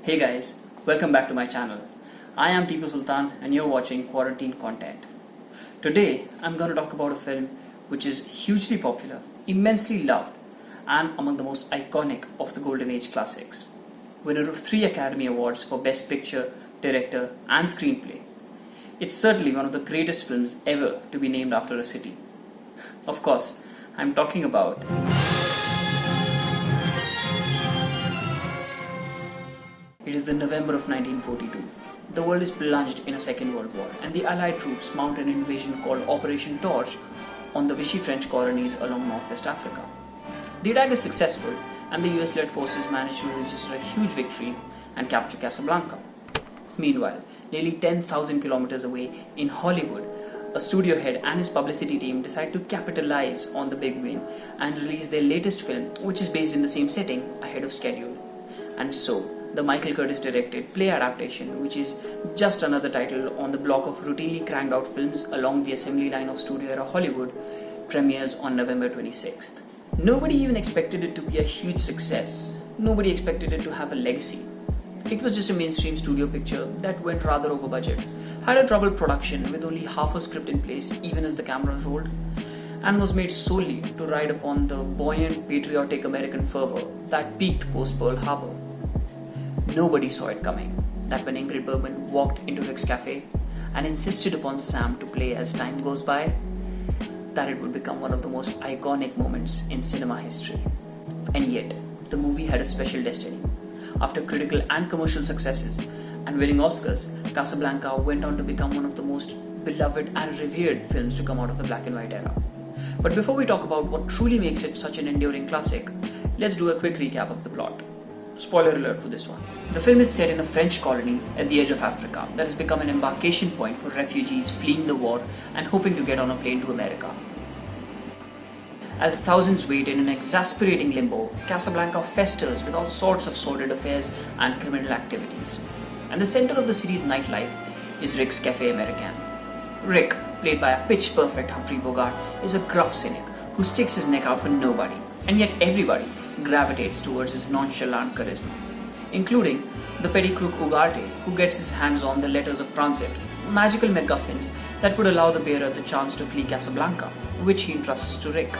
Hey guys, welcome back to my channel. I am Tipu Sultan and you're watching Quarantine Content. Today I'm going to talk about a film which is hugely popular, immensely loved, and among the most iconic of the Golden Age classics. Winner of 3 Academy Awards for Best Picture, Director and Screenplay. It's certainly one of the greatest films ever to be named after a city. Of course, I'm talking about It is the November of 1942. The world is plunged in a Second World War, and the Allied troops mount an invasion called Operation Torch on the Vichy French colonies along northwest Africa. The attack is successful, and the US-led forces manage to register a huge victory and capture Casablanca. Meanwhile, nearly 10,000 kilometers away in Hollywood, a studio head and his publicity team decide to capitalize on the big win and release their latest film, which is based in the same setting, ahead of schedule. And so, the Michael Curtis directed play adaptation, which is just another title on the block of routinely cranked out films along the assembly line of studio era Hollywood, premieres on November 26th. Nobody even expected it to be a huge success. Nobody expected it to have a legacy. It was just a mainstream studio picture that went rather over budget, had a troubled production with only half a script in place even as the cameras rolled, and was made solely to ride upon the buoyant patriotic American fervor that peaked post Pearl Harbor. Nobody saw it coming, that when Ingrid Bergman walked into Rick's cafe and insisted upon Sam to play as time goes by, that it would become one of the most iconic moments in cinema history. And yet, the movie had a special destiny. After critical and commercial successes and winning Oscars, Casablanca went on to become one of the most beloved and revered films to come out of the black and white era. But before we talk about what truly makes it such an enduring classic, let's do a quick recap of the plot. Spoiler alert for this one. The film is set in a French colony at the edge of Africa that has become an embarkation point for refugees fleeing the war and hoping to get on a plane to America. As thousands wait in an exasperating limbo, Casablanca festers with all sorts of sordid affairs and criminal activities. And the center of the city's nightlife is Rick's Cafe Americain. Rick, played by a pitch-perfect Humphrey Bogart, is a gruff cynic who sticks his neck out for nobody, and yet everybody gravitates towards his nonchalant charisma, including the petty crook Ugarte, who gets his hands on the letters of transit, magical MacGuffins that would allow the bearer the chance to flee Casablanca, which he entrusts to Rick.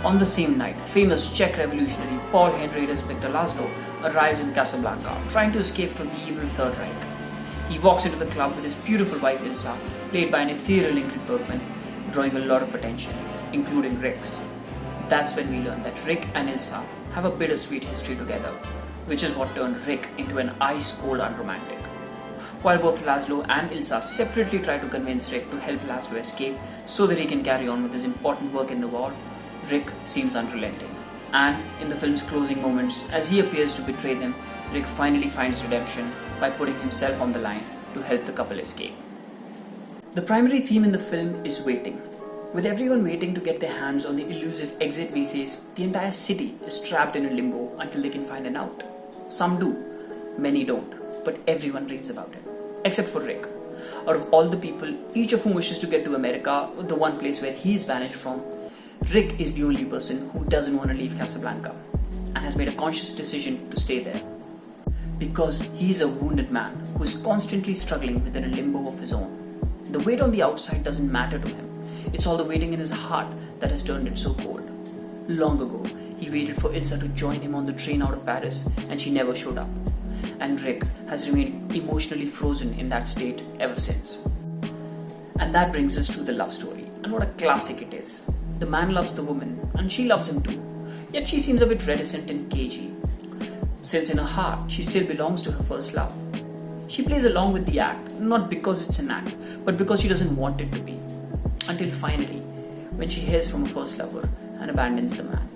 On the same night, famous Czech revolutionary Paul Henry as Victor Laszlo arrives in Casablanca, trying to escape from the evil Third Reich. He walks into the club with his beautiful wife Ilsa, played by an ethereal Ingrid Bergman, drawing a lot of attention, including Rick's. That's when we learn that Rick and Ilsa have a bittersweet history together, which is what turned Rick into an ice-cold unromantic. While both Laszlo and Ilsa separately try to convince Rick to help Laszlo escape so that he can carry on with his important work in the war, Rick seems unrelenting. And in the film's closing moments, as he appears to betray them, Rick finally finds redemption by putting himself on the line to help the couple escape. The primary theme in the film is waiting. With everyone waiting to get their hands on the elusive exit visas, the entire city is trapped in a limbo until they can find an out. Some do, many don't, but everyone dreams about it. Except for Rick. Out of all the people, each of whom wishes to get to America, the one place where he is vanished from, Rick is the only person who doesn't want to leave Casablanca and has made a conscious decision to stay there. Because he is a wounded man who is constantly struggling within a limbo of his own. The weight on the outside doesn't matter to him. It's all the waiting in his heart that has turned it so cold. Long ago, he waited for Ilsa to join him on the train out of Paris, and she never showed up. And Rick has remained emotionally frozen in that state ever since. And that brings us to the love story, and what a classic it is. The man loves the woman, and she loves him too. Yet she seems a bit reticent and cagey, since in her heart, she still belongs to her first love. She plays along with the act, not because it's an act, but because she doesn't want it to be. Until finally, when she hears from her first lover and abandons the man,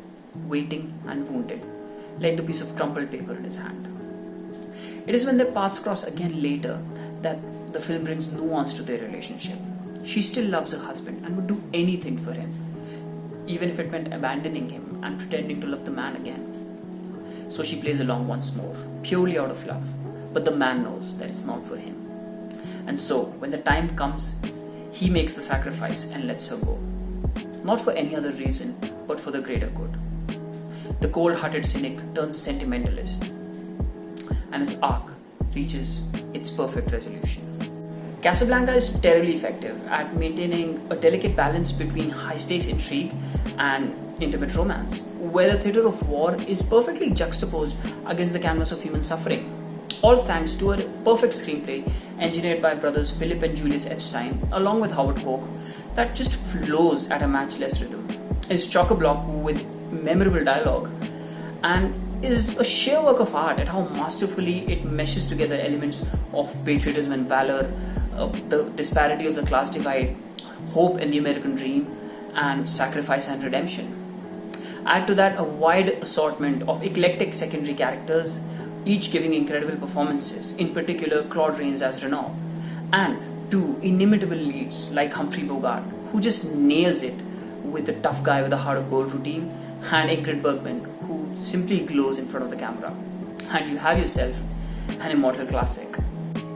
waiting and wounded, like the piece of crumpled paper in his hand. It is when their paths cross again later that the film brings nuance to their relationship. She still loves her husband and would do anything for him, even if it meant abandoning him and pretending to love the man again. So she plays along once more, purely out of love, but the man knows that it's not for him. And so, when the time comes, he makes the sacrifice and lets her go. Not for any other reason, but for the greater good. The cold-hearted cynic turns sentimentalist. and his arc reaches its perfect resolution. Casablanca is terribly effective at maintaining a delicate balance between high-stakes intrigue and intimate romance, where the theatre of war is perfectly juxtaposed against the canvas of human suffering. All thanks to a perfect screenplay engineered by brothers Philip and Julius Epstein, along with Howard Koch, that just flows at a matchless rhythm. It's chock-a-block with memorable dialogue and is a sheer work of art at how masterfully it meshes together elements of patriotism and valor, the disparity of the class divide, hope in the American dream, and sacrifice and redemption. Add to that a wide assortment of eclectic secondary characters, each giving incredible performances, in particular Claude Rains as Renault, and two inimitable leads like Humphrey Bogart, who just nails it with the tough guy with a heart of gold routine, and Ingrid Bergman, who simply glows in front of the camera. And you have yourself an immortal classic.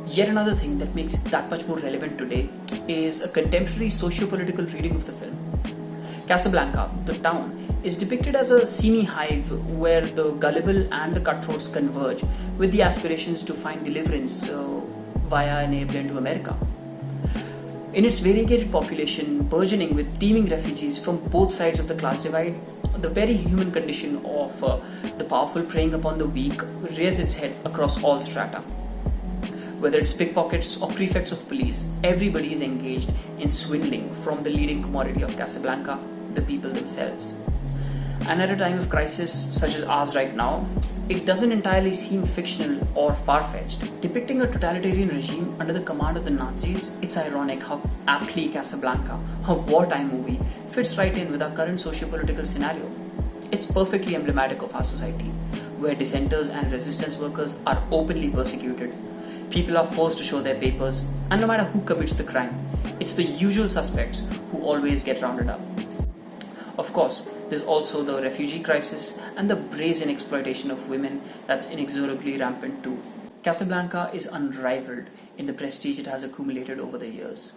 Yet another thing that makes it that much more relevant today is a contemporary socio-political reading of the film. Casablanca, the town, is depicted as a seamy hive where the gullible and the cutthroats converge with the aspirations to find deliverance via an airplane to America. In its variegated population, burgeoning with teeming refugees from both sides of the class divide, the very human condition of the powerful preying upon the weak rears its head across all strata. Whether it's pickpockets or prefects of police, everybody is engaged in swindling from the leading commodity of Casablanca, the people themselves. And at a time of crisis such as ours right now, it doesn't entirely seem fictional or far-fetched. Depicting a totalitarian regime under the command of the Nazis, it's ironic how aptly Casablanca, a wartime movie, fits right in with our current socio-political scenario. It's perfectly emblematic of our society, where dissenters and resistance workers are openly persecuted. People are forced to show their papers, and no matter who commits the crime, it's the usual suspects who always get rounded up. Of course, there's also the refugee crisis and the brazen exploitation of women that's inexorably rampant too. Casablanca is unrivaled in the prestige it has accumulated over the years.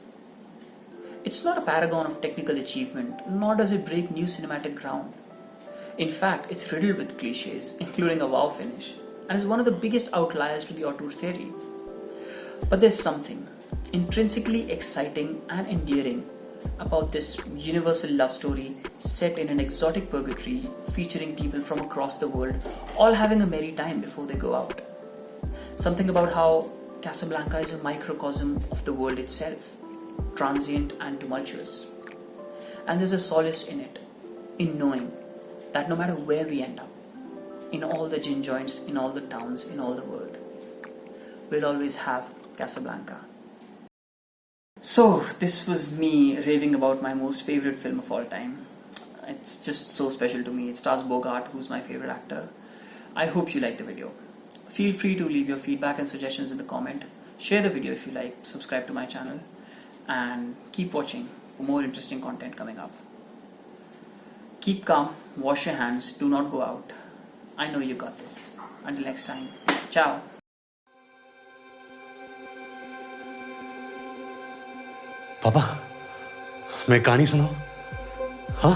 It's not a paragon of technical achievement, nor does it break new cinematic ground. In fact, it's riddled with cliches, including a wow finish, and is one of the biggest outliers to the auteur theory. But there's something intrinsically exciting and endearing about this universal love story set in an exotic purgatory featuring people from across the world all having a merry time before they go out. Something about how Casablanca is a microcosm of the world itself, transient and tumultuous. And there's a solace in it, in knowing that no matter where we end up, in all the gin joints, in all the towns, in all the world, we'll always have Casablanca. So, this was me raving about my most favorite film of all time. It's just so special to me. It stars Bogart, who's my favorite actor. I hope you liked the video. Feel free to leave your feedback and suggestions in the comment. Share the video if you like, subscribe to my channel, and keep watching for more interesting content coming up. Keep calm, wash your hands, do not go out. I know you got this. Until next time, ciao. पापा मैं कहानी सुनाऊं हाँ